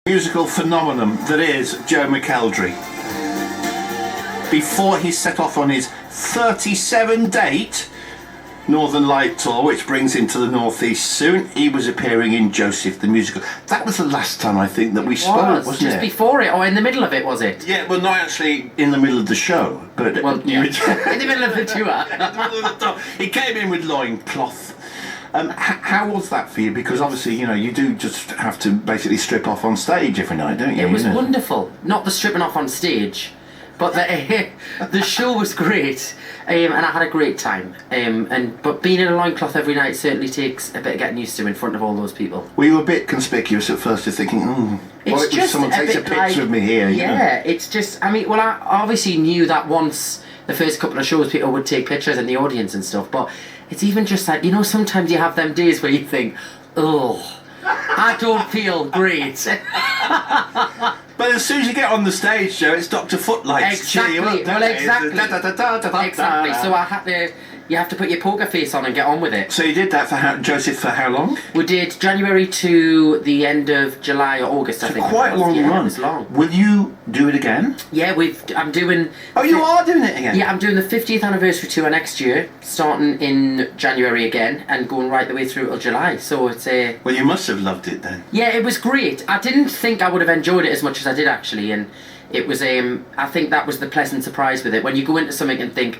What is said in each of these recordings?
Musical phenomenon that is Joe McElderry. Before he set off on his 37-date Northern Light Tour, which brings him to the Northeast soon, he was appearing in Joseph the Musical. That was the last time I think that we spoke, wasn't it? Just before it, or in the middle of it, was it? Yeah, well, not actually in the middle of the show, but well, yeah. In the middle of the tour. In the middle of the tour. He came in with loincloth. How was that for you? Because obviously, you know, you do just have to basically strip off on stage every night, don't you? It was wonderful. Not the stripping off on stage, but the show was great, and I had a great time. But being in a loincloth every night certainly takes a bit of getting used to in front of all those people. Were you a bit conspicuous at first? You're thinking, what if someone takes a picture of me here? Yeah, it's just, I mean, well, I obviously knew that once the first couple of shows people would take pictures in the audience and stuff, but it's even just like, you know, sometimes you have them days where you think, oh, I don't feel great. But as soon as you get on the stage, Joe, it's Dr. Footlights. Exactly. Well, exactly. So I had to. You have to put your poker face on and get on with it. So you did that for Joseph, for how long? We did January to the end of July or August, I think. Quite a long run. It was long. Will you do it again? Yeah, I'm doing... Oh, you are doing it again? Yeah, I'm doing the 50th anniversary tour next year, starting in January again, and going right the way through till July. So it's a... Well, you must have loved it then. Yeah, it was great. I didn't think I would have enjoyed it as much as I did, actually, and it was... I think that was the pleasant surprise with it. When you go into something and think...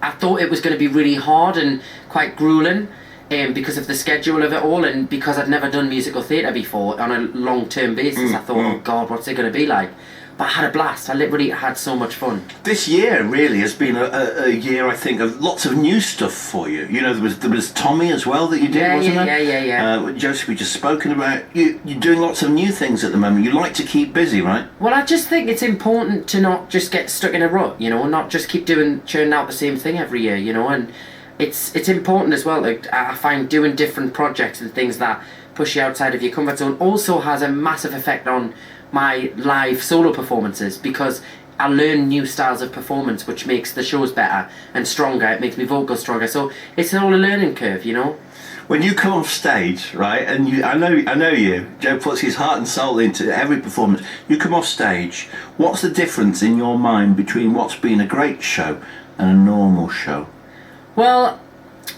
I thought it was going to be really hard and quite grueling because of the schedule of it all, and because I'd never done musical theatre before on a long-term basis. I thought, oh God, what's it going to be like? But I had a blast. I literally had so much fun. This year really has been a year, I think, of lots of new stuff for you. You know, there was Tommy as well that you did, wasn't there? Yeah. Joseph, we just spoken about. You're doing lots of new things at the moment. You like to keep busy, right? Well, I just think it's important to not just get stuck in a rut, you know, not just keep churning out the same thing every year, you know, and it's important as well. Like, I find doing different projects and things that push you outside of your comfort zone also has a massive effect on my live solo performances, because I learn new styles of performance, which makes the shows better and stronger. It makes me vocals stronger. So it's all a learning curve, you know. When you come off stage, right, and I know you, Joe puts his heart and soul into every performance. You come off stage. What's the difference in your mind between what's been a great show and a normal show? Well,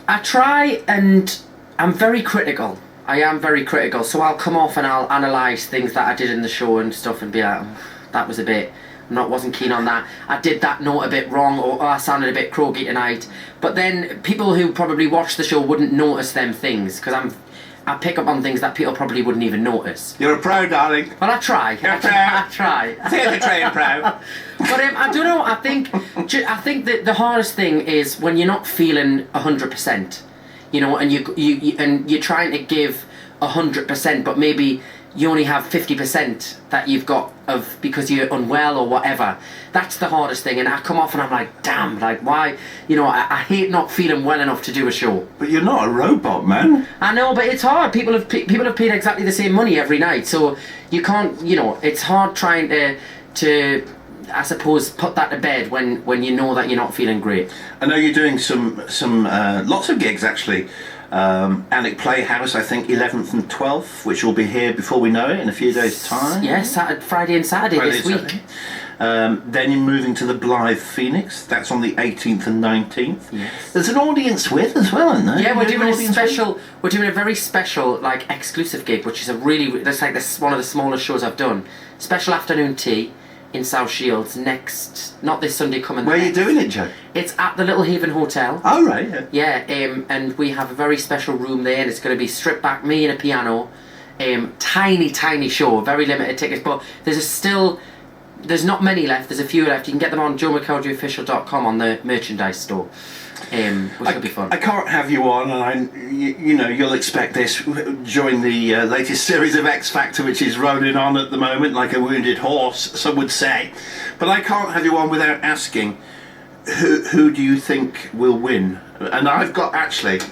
I try, and I'm very critical. I am very critical, so I'll come off and I'll analyse things that I did in the show and stuff and be like, that was a bit, wasn't keen on that. I did that note a bit wrong, or I sounded a bit croaky tonight. But then people who probably watch the show wouldn't notice them things, because I pick up on things that people probably wouldn't even notice. You're a pro, darling. Well, I try. You're I try. Say the train pro. But I don't know. I think that the hardest thing is when you're not feeling 100%. You know, and you're trying to give 100%, but maybe you only have 50% that you've got of because you're unwell or whatever. That's the hardest thing. And I come off and I'm like, damn, like why? You know, I hate not feeling well enough to do a show. But you're not a robot, man. I know, but it's hard. People have paid exactly the same money every night, so you can't. You know, it's hard trying to I suppose put that to bed when you know that you're not feeling great. I know you're doing some lots of gigs actually. Alnwick Playhouse, I think 11th and 12th, which will be here before we know it in a few days' time. Yes, Friday and Saturday this week. Then you're moving to the Blythe Phoenix. That's on the 18th and 19th. Yes. There's an audience with as well, isn't there? Yeah, we're doing a very special, like, exclusive gig, which is one of the smallest shows I've done. Special afternoon tea in South Shields not this Sunday coming. Where are you doing it, Joe? It's at the Little Haven Hotel. Oh, right, yeah. And we have a very special room there, and it's going to be stripped back, me and a piano. Tiny show, very limited tickets, but there's not many left, there's a few left. You can get them on joemckelderofficial.com on the merchandise store. Which will be fun. I can't have you on, and you know you'll expect this during the latest series of X Factor, which is rolling on at the moment like a wounded horse, some would say. But I can't have you on without asking, who do you think will win? And I've got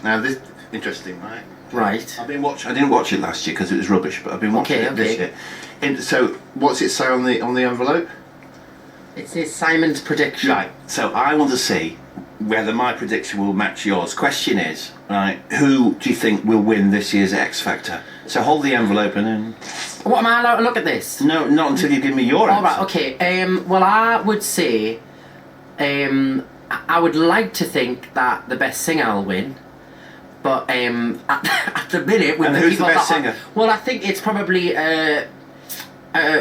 now this interesting, right? Right. I didn't watch it last year because it was rubbish, but I've been watching it this year. So what's it say on the envelope? It says Simon's prediction. Right. So I want to see whether my prediction will match yours. Question is, right, who do you think will win this year's X Factor? So hold the envelope and then... What, am I allowed to look at this? No, not until you give me your answer. Alright, okay. Well, I would say... I would like to think that the best singer will win. But at the minute... With and the who's people the best that singer? Well, I think it's probably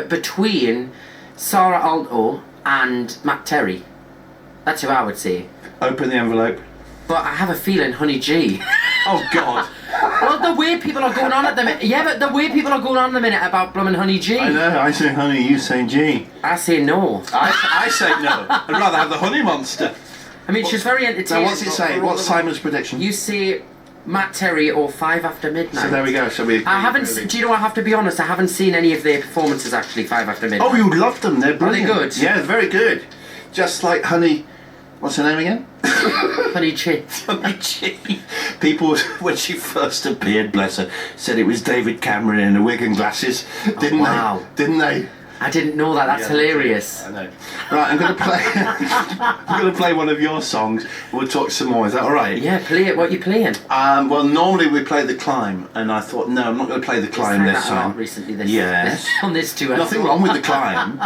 between Sarah Alto and McElderry. That's who I would say. Open the envelope. But I have a feeling Honey G. Oh, God. Well, the way people are going on at the minute... Yeah, but the way people are going on at the minute about blooming Honey G. I know, I say honey, you say G. I say no. I say no. I'd rather have the honey monster. I mean, she's very entertaining. Now, what's it say? What's Simon's prediction? You say McElderry or 5 After Midnight. So there we go. So we. I haven't. Do you know? I have to be honest. I haven't seen any of their performances actually. 5 After Midnight. Oh, you love them. They're brilliant. Are they good? Yeah, very good. Just like Honey. What's her name again? Honey Chi. Honey Chi. People, when she first appeared, bless her, said it was David Cameron in a wig and glasses. Didn't wow. they? Didn't they? I didn't know that. That's hilarious. I know. Right, I'm going to play. I'm going to play one of your songs. We'll talk some more. Is that all right? Yeah, play it. What are you playing? Well, normally we play The Climb, and I thought, no, I'm not going to play The Climb this time. Recently, this, yes. On this tour. Nothing wrong with The Climb.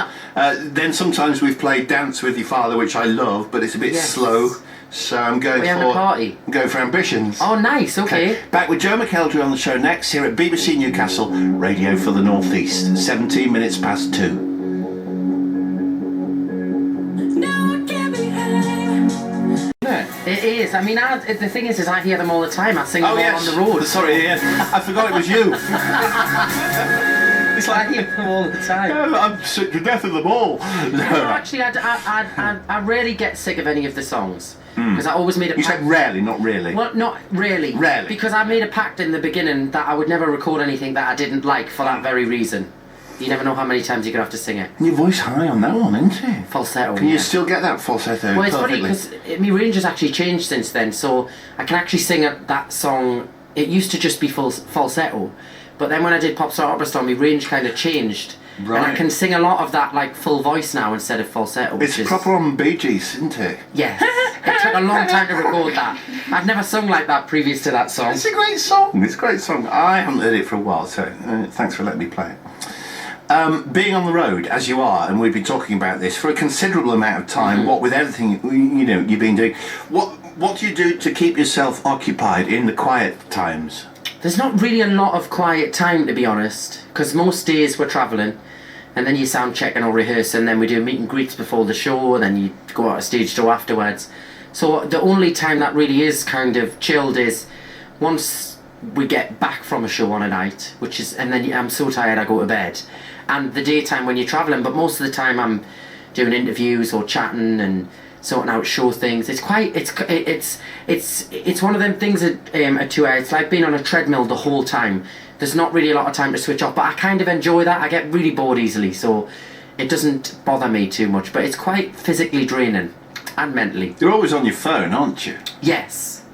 Then sometimes we've played Dance with Your Father, which I love, but it's a bit slow. So I'm going We're having a party. I'm going for Ambitions. Oh, nice. Okay. Back with Joe McElderry on the show next here at BBC Newcastle, Radio for the North East. 17 minutes past 2. It is. I mean, the thing is I hear them all the time. I sing them all on the road. Sorry, yeah. I forgot it was you. It's like I hear them all the time. I'm sick to death of them all. No, actually, I rarely get sick of any of the songs. Because I always made a pact. You said rarely, not really. Well, not really. Rarely. Because I made a pact in the beginning that I would never record anything that I didn't like for that very reason. You never know how many times you're going to have to sing it. And your voice high on that one, isn't it? Falsetto. Can you still get that falsetto? Well, it's perfectly? funny because my range has actually changed since then, so I can actually sing that song. It used to just be falsetto, but then when I did Pop Star Opera Star, my range kind of changed. Right. And I can sing a lot of that like full voice now instead of falsetto. It's proper on Bee Gees, isn't it? Yeah. It took a long time to record that. I've never sung like that previous to that song. It's a great song. It's a great song. I haven't heard it for a while, so thanks for letting me play it. Being on the road as you are, and we've been talking about this for a considerable amount of time. What with everything you've been doing, what do you do to keep yourself occupied in the quiet times? There's not really a lot of quiet time, to be honest, because most days we're travelling, and then you sound checking or rehearse, and then we do meet and greets before the show, and then you go out a stage door afterwards. So the only time that really is kind of chilled is once we get back from a show on a night, and then I'm so tired I go to bed. And the daytime when you're travelling, but most of the time I'm doing interviews or chatting and sorting out show things. It's one of them things at tour. It's like being on a treadmill the whole time. There's not really a lot of time to switch off, but I kind of enjoy that. I get really bored easily, so it doesn't bother me too much. But it's quite physically draining and mentally. You're always on your phone, aren't you? Yes.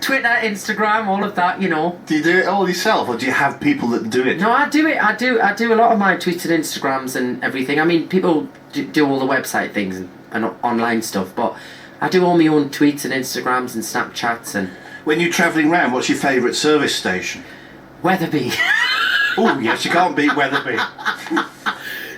Twitter, Instagram, all of that, Do you do it all yourself, or do you have people that do it? No, I do it. I do a lot of my tweets and Instagrams and everything. I mean, people do all the website things and online stuff, but I do all my own tweets and Instagrams and Snapchats and... When you're travelling around, what's your favourite service station? Weatherby. Oh, yes, you can't beat Weatherby.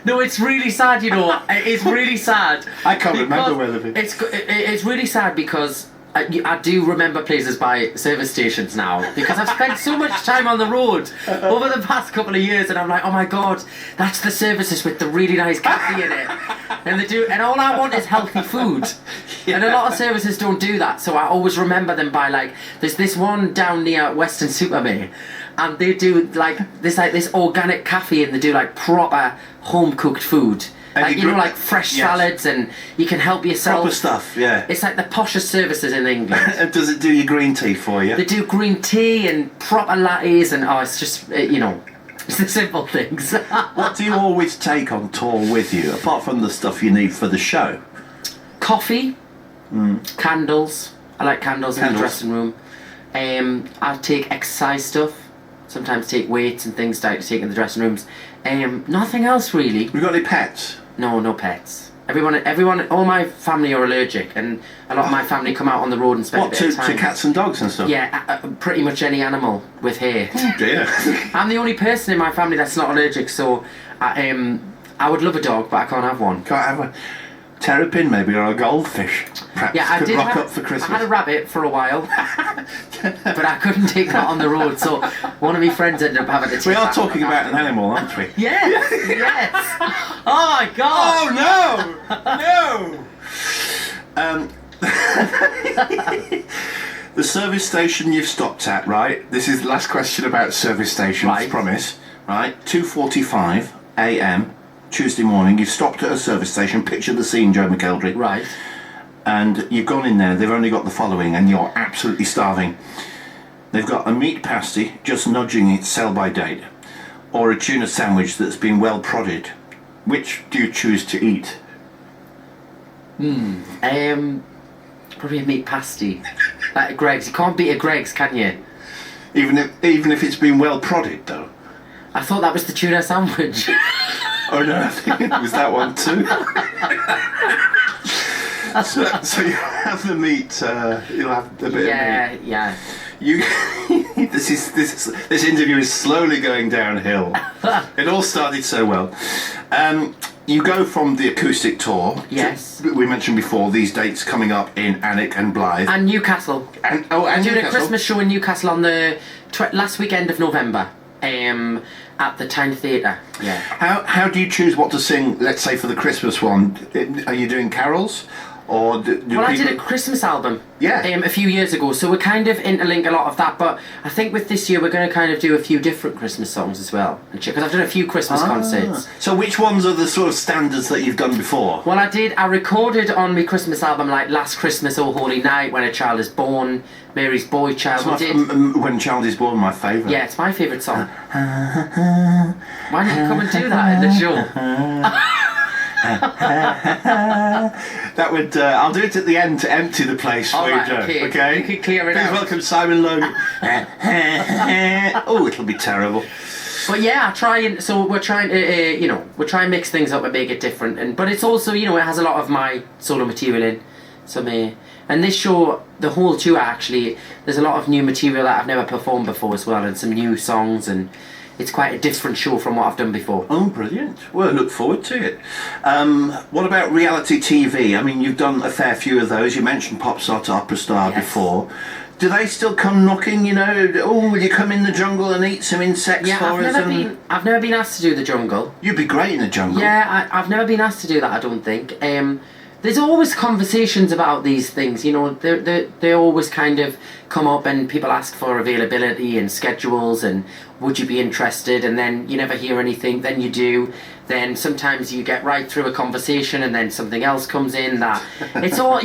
No, it's really sad, It's really sad. I can't remember Weatherby. It's really sad because... I do remember places by service stations now because I've spent so much time on the road over the past couple of years, and I'm like, oh my god, that's the services with the really nice coffee in it, and all I want is healthy food, and a lot of services don't do that, so I always remember them by there's this one down near Western Supermare, and they do this organic cafe, and they do proper home cooked food. Fresh salads, and you can help yourself. Proper stuff, yeah. It's like the poshest services in England. And does it do your green tea for you? They do green tea and proper lattes, and it's just, it's the simple things. What do you always take on tour with you, apart from the stuff you need for the show? Coffee, candles. I like candles in the dressing room. I take exercise stuff. Sometimes take weights and things to take in the dressing rooms. Nothing else really. Have you got any pets? No pets. Everyone, all my family are allergic, and a lot of my family come out on the road and spend a bit of time. To cats and dogs and stuff? Yeah, pretty much any animal with hair. Oh dear. I'm the only person in my family that's not allergic, so I would love a dog, but I can't have one. Can't have a terrapin maybe, or a goldfish. Perhaps Yeah, could rock up for Christmas. I had a rabbit for a while, but I couldn't take that on the road, so one of my friends ended up having to take We are that talking about an animal, aren't we? Yes, yes. Oh my god. Oh no! No! The service station you've stopped at, right? This is the last question about service stations, Right. promise. Right? 2:45 a.m. Tuesday morning, you've stopped at a service station. Picture the scene, Joe McElderry. Right. And you've gone in there, they've only got the following, and you're absolutely starving. They've got a meat pasty, just nudging its sell by date, or a tuna sandwich that's been well prodded. Which do you choose to eat? Probably a meat pasty. Like a Greggs. You can't beat a Greggs, can you? Even if it's been well prodded, though. I thought that was the tuna sandwich. Oh no, I think it was that one too. So you have the meat. You'll have a bit of meat. Yeah. You. This interview is slowly going downhill. It all started so well. You go from the acoustic tour. Yes. We mentioned before these dates coming up in Alnwick and Blythe. And Newcastle. And I'm doing Newcastle. a Christmas show in Newcastle on the last weekend of November. At the Town Theatre. Yeah. How do you choose what to sing? Let's say for the Christmas one, are you doing carols, or do Well, I people... did a Christmas album. Yeah. A few years ago, so we kind of interlink a lot of that. But I think with this year we're going to kind of do a few different Christmas songs as well, because I've done a few Christmas concerts. So which ones are the sort of standards that you've done before? Well, I recorded on my Christmas album like Last Christmas, Oh Holy Night, When a Child is Born, Mary's Boy Child. We did. When Child is Born, my favourite. Yeah, it's my favourite song. Why don't you come and do that in the show? That would. I'll do it at the end to empty the place for All you, right, Joe. okay. You can clear it Please out. welcome Simon Logan. Oh, it'll be terrible. But yeah, we're trying to mix things up and make it different, but it's also, it has a lot of my solo material in, and this show, the whole tour actually, there's a lot of new material that I've never performed before as well, and some new songs, and it's quite a different show from what I've done before. Oh, brilliant. Well, I look forward to it. What about reality TV? I mean, you've done a fair few of those. You mentioned Pop Star to Opera Star before. Do they still come knocking, oh, will you come in the jungle and eat some insects for us? I've never been asked to do the jungle. You'd be great in the jungle. Yeah, I've never been asked to do that, I don't think. There's always conversations about these things, they always kind of come up and people ask for availability and schedules and would you be interested, and then you never hear anything, then you do, then sometimes you get right through a conversation and then something else comes in that, it's all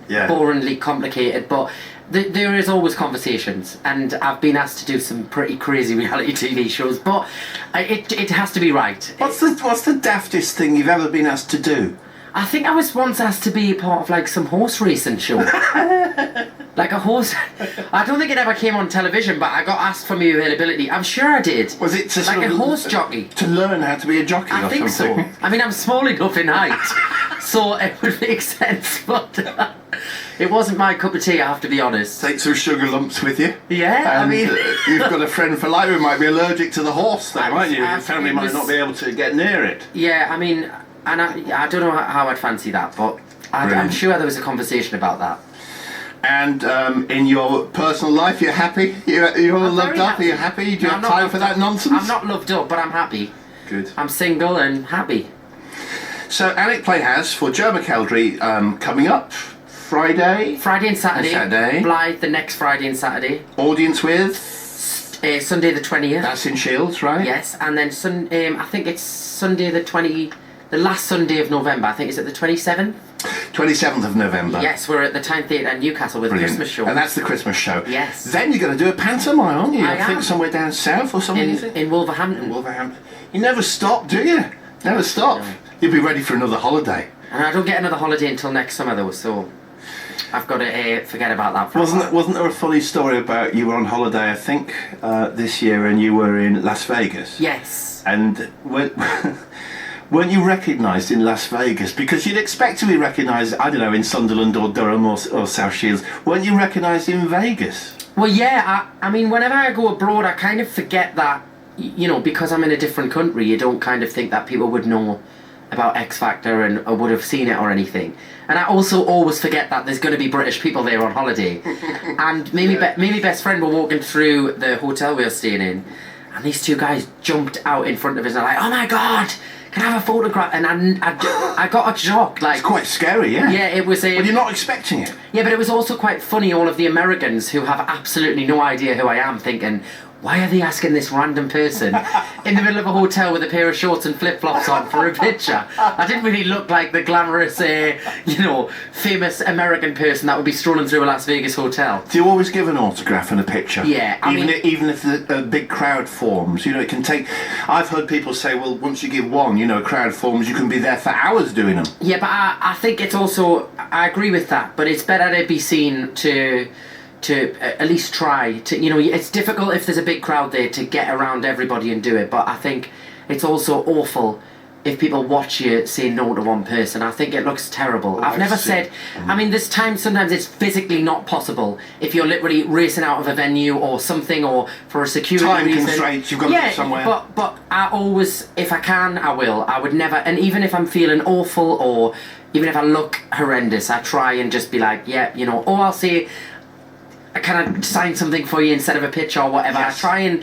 boringly complicated, but there is always conversations, and I've been asked to do some pretty crazy reality TV shows, but it has to be right. What's the daftest thing you've ever been asked to do? I think I was once asked to be part of like some horse racing show. Like a horse. I don't think it ever came on television, but I got asked for my availability. I'm sure I did. Was it to like a horse jockey? To learn how to be a jockey I or think something? so. I mean, I'm small enough in height, so it would make sense, but it wasn't my cup of tea, I have to be honest. Take some sugar lumps with you. Yeah, and, I mean... you've got a friend for life who might be allergic to the horse, though, might you? Your family might not be able to get near it. Yeah, I mean... And I don't know how I'd fancy that, but I'm sure there was a conversation about that. And in your personal life, you're happy? You're all loved up? Are you happy? Do you have time for that nonsense? I'm not loved up, but I'm happy. Good. I'm single and happy. So Alnwick Playhouse for Joe McElderry coming up Friday and Saturday. Blythe the next Friday and Saturday. Audience with? Sunday the 20th. That's in Shields, right? Yes, and then I think it's Sunday the last Sunday of November. I think, is it the 27th? 27th of November. Yes, we're at the Town Theatre in Newcastle with a Christmas show. And that's the Christmas show. Yes. Then you're going to do a pantomime, aren't you? I think somewhere down south or something. In Wolverhampton. In Wolverhampton. You never stop, do you? Never stop. No. You'll be ready for another holiday. And I don't get another holiday until next summer, though, so I've got to forget about that for Wasn't there a funny story about you were on holiday, I think, Weren't you recognised in Las Vegas? Because you'd expect to be recognised, I don't know, in Sunderland or Durham or South Shields. Weren't you recognised in Vegas? Well, yeah, I mean, whenever I go abroad, I kind of forget that, you know, because I'm in a different country, you don't kind of think that people would know about X Factor and or would have seen it or anything. And I also always forget that there's going to be British people there on holiday. And me and my best friend were walking through the hotel we were staying in, and these two guys jumped out in front of us and like, oh my God, can I have a photograph? And I got a shock. Like, It's quite scary, yeah. yeah, it was. But you're not expecting it. Yeah, but it was also quite funny, all of the Americans who have absolutely no idea who I am thinking, why are they asking this random person in the middle of a hotel with a pair of shorts and flip-flops on for a picture? I didn't really look like the glamorous, you know, famous American person that would be strolling through a Las Vegas hotel. Do you always give an autograph and a picture? Yeah, even if a big crowd forms, you know, it can take. I've heard people say, well, once you give one, you know, a crowd forms, you can be there for hours doing them. Yeah, but I think it's also, I agree with that, but it's better to be seen to at least try to, you know, it's difficult if there's a big crowd there to get around everybody and do it, but I think it's also awful if people watch you say no to one person. I think it looks terrible. I've never said, I mean, there's times sometimes it's physically not possible if you're literally racing out of a venue or something, or for a security Time reason. constraints, you've got to go somewhere. But I always, if I can, I will. I would never, and even if I'm feeling awful or even if I look horrendous, I try and just be like, yeah, you know, or I'll say, can I sign something for you instead of a picture or whatever? Yes. I try and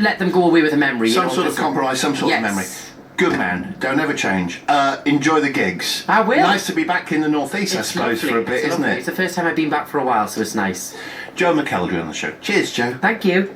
let them go away with a memory. Some you know, sort of compromise, some sort of memory. Good man. Don't ever change. Enjoy the gigs. I will. Nice to be back in the northeast, I suppose, lovely. for a bit, It's isn't lovely. it? It's the first time I've been back for a while, so it's nice. Joe McElderry on the show. Cheers, Joe. Thank you.